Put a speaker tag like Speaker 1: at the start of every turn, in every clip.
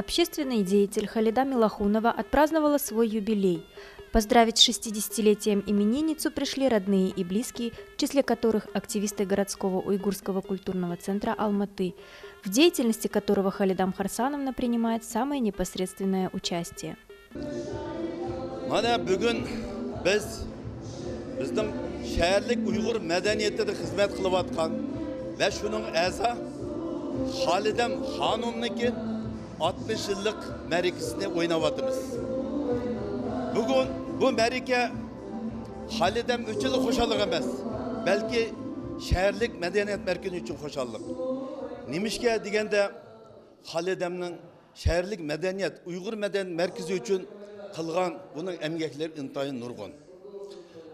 Speaker 1: общественный деятель Халида Милохунова отпраздновала свой юбилей. Поздравить с 60-летием именинницу пришли родные и близкие, в числе которых активисты городского уйгурского культурного центра Алматы, в деятельности которого Халида Харсановна принимает самое непосредственное участие.
Speaker 2: Bizning shaharlik Uyg'ur madaniyatida xizmat qilayotgan va shuning a'zo Xolidam xonimniki 60 yillik ma'rakasini o'ynayapmiz. Bugun bu ma'raka Xolidam uchun xo'shallik emas, balki shaharlik madaniyat markazi uchun xo'shallik. Nimishga deganda Xolidamning shaharlik madaniyat Uyg'ur madaniyat markazi uchun qilgan buning emgaklari intayin nurg'un.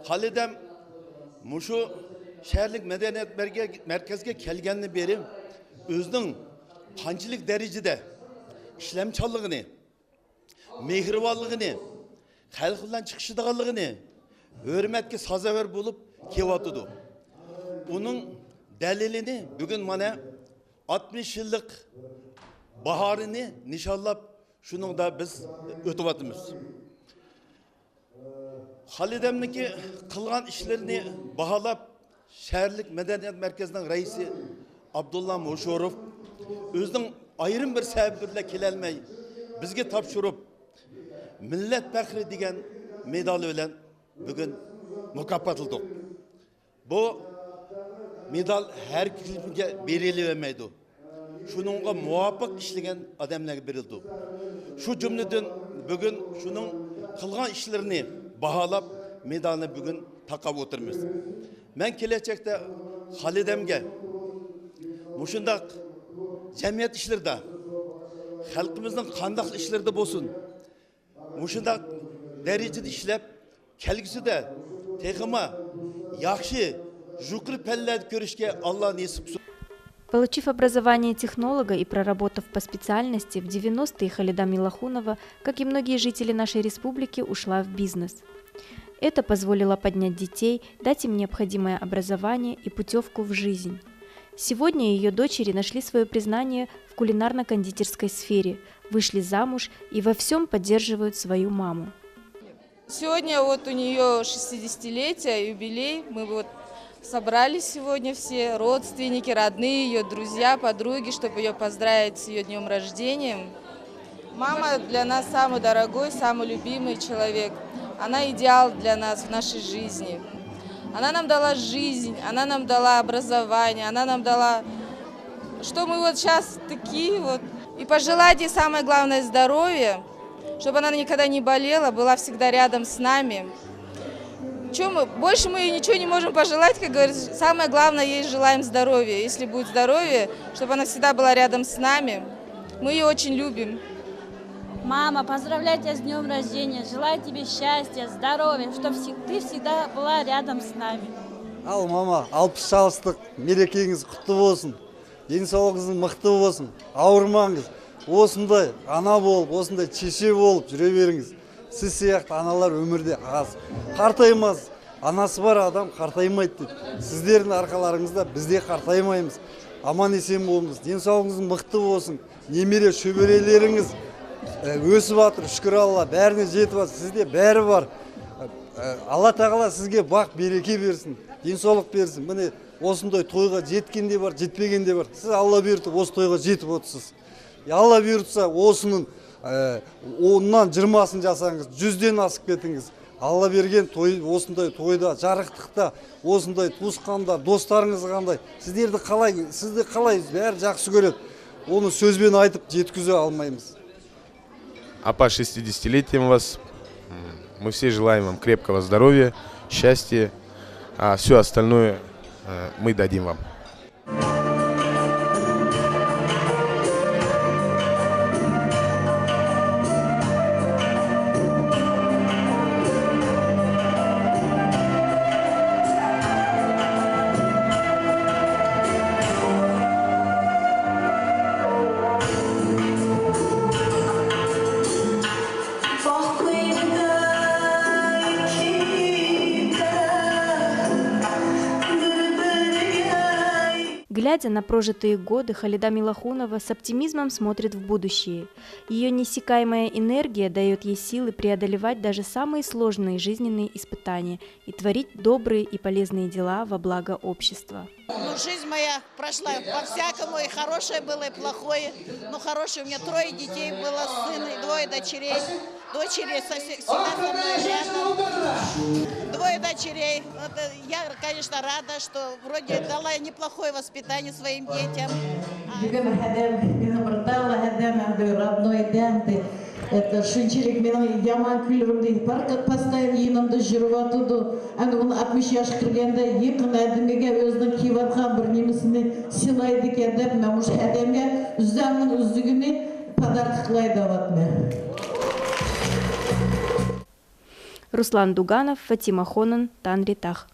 Speaker 2: Xolidam mushu shaharlik madaniyat markaziga kelgandan beri o'zining qanchalik darajada ishlamchanligini, mehribonligini, xalq bilan chiqishadiganligini hurmatga sazovor bo'lib kelyotdi. Uning dalilini bugun mana 60 yillik bahorini nishonlab shuningda biz o'tyapmiz. Xolidamniki qilgan ishlarini baholab shaharlik madaniyat markazining raisi Abdulla Moshurov o'zining ayrim bir sabab bilan kelolmay bizga topshirib millat faxri degan medali bilan bugun mukofotlandik. Bu medal har kimga berilmaydi. Shuningga muvofiq ishlagan odamlarga berildi. Shu jumladan bugun shuning qilgan ishlarini baholab medalni bugun taqab o'tirmiz. Men kelajakda Xolidamga mushundaq jamiyat ishlarida, xalqimizning qandaq ishlarida bo'lsin, mushundaq darajada ishlab, kelgusida texma yaxshi, yuqori pallada ko'rishga Alloh nasib qilsin.
Speaker 1: Получив образование технолога и проработав по специальности, в 90-е Халида Милохунова, как и многие жители нашей республики, ушла в бизнес. Это позволило поднять детей, дать им необходимое образование и путевку в жизнь. Сегодня ее дочери нашли свое признание в кулинарно-кондитерской сфере, вышли замуж и во всем поддерживают свою маму.
Speaker 3: Сегодня вот у нее 60-летие, юбилей, мы собрались сегодня все, родственники, родные, ее друзья, подруги, чтобы ее поздравить с ее днем рождения. Мама для нас самый дорогой, самый любимый человек. Она идеал для нас в нашей жизни. Она нам дала жизнь, она нам дала образование, она нам дала, что мы вот сейчас такие вот. И пожелать ей самое главное здоровье, чтобы она никогда не болела, была всегда рядом с нами. Больше мы ничего не можем пожелать, как говорится, самое главное, ей желаем здоровья. Если будет здоровье, чтобы она всегда была рядом с нами. Мы ее очень любим.
Speaker 4: Мама, поздравляю тебя с днем рождения, желаю тебе счастья, здоровья, чтобы ты всегда была рядом с нами.
Speaker 5: Ал мама, 60 жалыстық мерекеңіз құтты болсын, денсаулығыңыз мықты болсын, ауырмаңыз, осындай ана болып, осындай шеше болып жүре беріңіз. Сіз сияқты аналар өмірде аз. Қартаймас, анасы бар адам қартаймайды дейді. Сіздердің арқаларыңызда бізде қартаймаймыз. Аман есен болыңыз, денсаулығыңыз мықты болсын, немере шөберелеріңіз өсіп жатыр, шүкір Алла, бәріне жетіп жатыр, сізде бәрі бар. Алла тағала сізге бақ береке берсін, денсаулық берсін. Міне осындай тойға жеткен де бар, жетпеген де бар. Сіз Алла бұйыртып осы тойға жетіп отырсыз. Алла бұйыртса осының 10-нан 20-сын жасаңыз, 100-ден асып кетіңіз. Алла берген той, осындай тойда, жарықтықта, осындай туысқанда, достарыңыз қандай, сізді қалай бәрі жақсы көреді. Оны сөзбен айтып жеткізе алмаймыз.
Speaker 6: Апа, 60-летием вас. Мы все желаем вам крепкого здоровья, счастья, а все остальное мы дадим вам.
Speaker 1: Глядя на прожитые годы, Халида Милохунова с оптимизмом смотрит в будущее. Ее неиссякаемая энергия дает ей силы преодолевать даже самые сложные жизненные испытания и творить добрые и полезные дела во благо общества.
Speaker 7: Ну, жизнь моя прошла по-всякому, и хорошее было, и плохое. Ну, хорошее, у меня 3 детей было, сын и 2 дочерей. Дочери всегда со мной рядом. 2 дочерей. Я, конечно, рада, что вроде дала неплохое воспитание своим детям.
Speaker 8: Это шынчылык менің яман күйлерімді постоянно енімді жүріп атуды. Оны 60 яш кіргенде еқін әдімеге өзінің киіватқан бір немесіне сыйлайды екен деп, мен ұш әдемге үздәмнің үздігіне подарок қылайды аватмен.
Speaker 1: Руслан Дуганов, Фатима Хонан, Танритах.